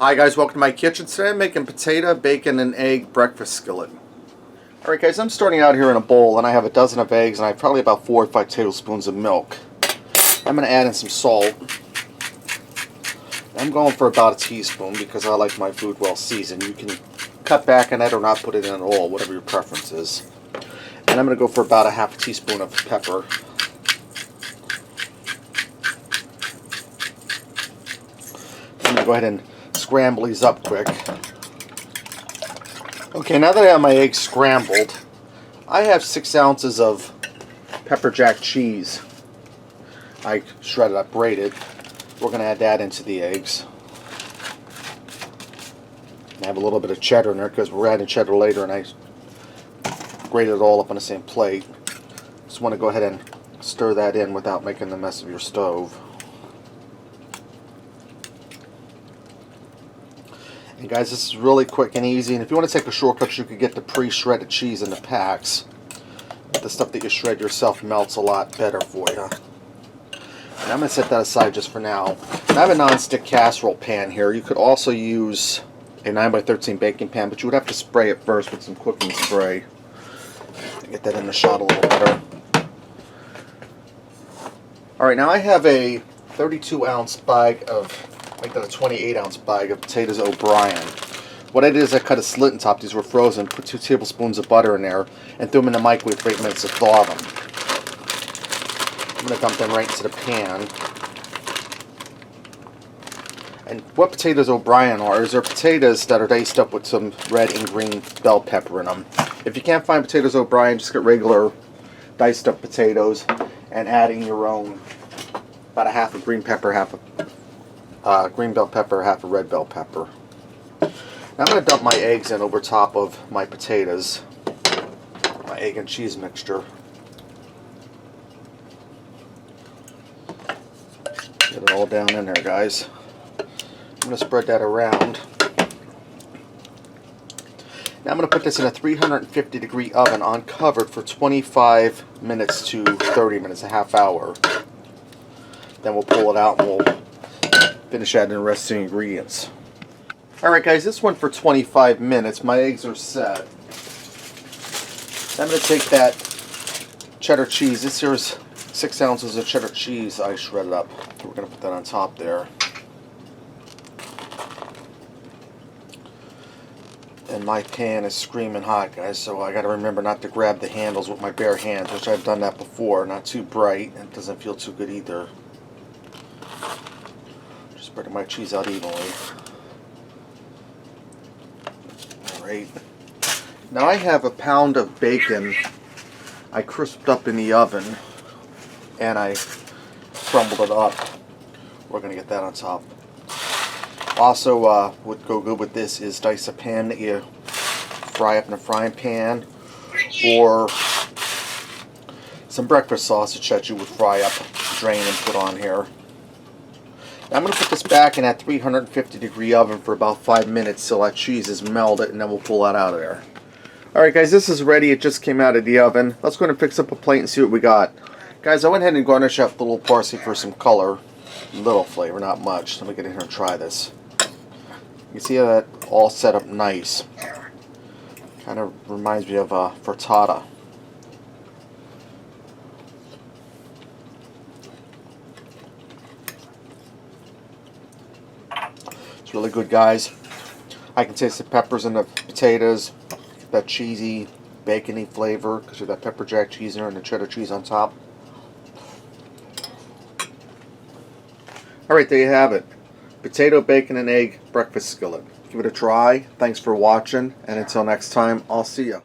Hi guys, welcome to my kitchen. Today I'm making potato, bacon, and egg breakfast skillet. Alright guys, I'm starting out here in a bowl and I have a dozen of eggs and I have probably about 4 or 5 tablespoons of milk. I'm going to add in some salt. I'm going for about a teaspoon because I like my food well seasoned. You can cut back on it or not put it in at all, whatever your preference is. And I'm going to go for about a half a teaspoon of pepper. I'm going to go ahead and scramble these up quick. Okay, now that I have my eggs scrambled, I have 6 ounces of pepper jack cheese. I shredded up, grated. We're going to add that into the eggs. I have a little bit of cheddar in there because we're adding cheddar later, and I grated it all up on the same plate. Just want to go ahead and stir that in without making the mess of your stove. And guys, this is really quick and easy, and if you want to take a shortcut, you could get the pre-shredded cheese in the packs. The stuff that you shred yourself melts a lot better for you. And I'm going to set that aside just for now. I have a non-stick casserole pan here. You could also use a 9x13 baking pan, but you would have to spray it first with some cooking spray to get that in the shot a little better. Alright, now I have a 32-ounce bag of, make that a 28-ounce bag of potatoes O'Brien. What I did is I cut a slit in top. These were frozen, put 2 tablespoons of butter in there, and threw them in the microwave for 8 minutes to thaw them. I'm going to dump them right into the pan. And what potatoes O'Brien are is they're potatoes that are diced up with some red and green bell pepper in them. If you can't find potatoes O'Brien, just get regular diced up potatoes and adding your own, about a half a green pepper, half a green bell pepper, half a red bell pepper. Now I'm going to dump my eggs in over top of my potatoes, my egg and cheese mixture. Get it all down in there, guys. I'm going to spread that around. Now I'm going to put this in a 350 degree oven uncovered for 25 minutes to 30 minutes, a half hour. Then we'll pull it out and we'll finish adding the rest of the ingredients. Alright guys, this went for 25 minutes. My eggs are set. I'm going to take that cheddar cheese. This here's 6 ounces of cheddar cheese I shredded up. We're going to put that on top there. And my pan is screaming hot, guys, so I got to remember not to grab the handles with my bare hands, which I've done that before. Not too bright, and it doesn't feel too good either. Just spreading my cheese out evenly. Alright. Now I have a pound of bacon I crisped up in the oven, and I crumbled it up. We're going to get that on top. Also, what go good with this is dice a pan that you fry up in a frying pan, or some breakfast sausage that you would fry up, drain and put on here. Now I'm going to put this back in that 350 degree oven for about 5 minutes till that cheese is melted, and then we'll pull that out of there. Alright guys, this is ready. It just came out of the oven. Let's go ahead and fix up a plate and see what we got. Guys, I went ahead and garnished up the little parsley for some color. Little flavor, not much. Let me get in here and try this. You see how that all set up nice. Kind of reminds me of frittata. It's really good, guys. I can taste the peppers in the potatoes. That cheesy, bacony flavor because of that pepper jack cheese in there and the cheddar cheese on top. Alright, there you have it. Potato, bacon, and egg breakfast skillet. Give it a try. Thanks for watching, and until next time, I'll see ya.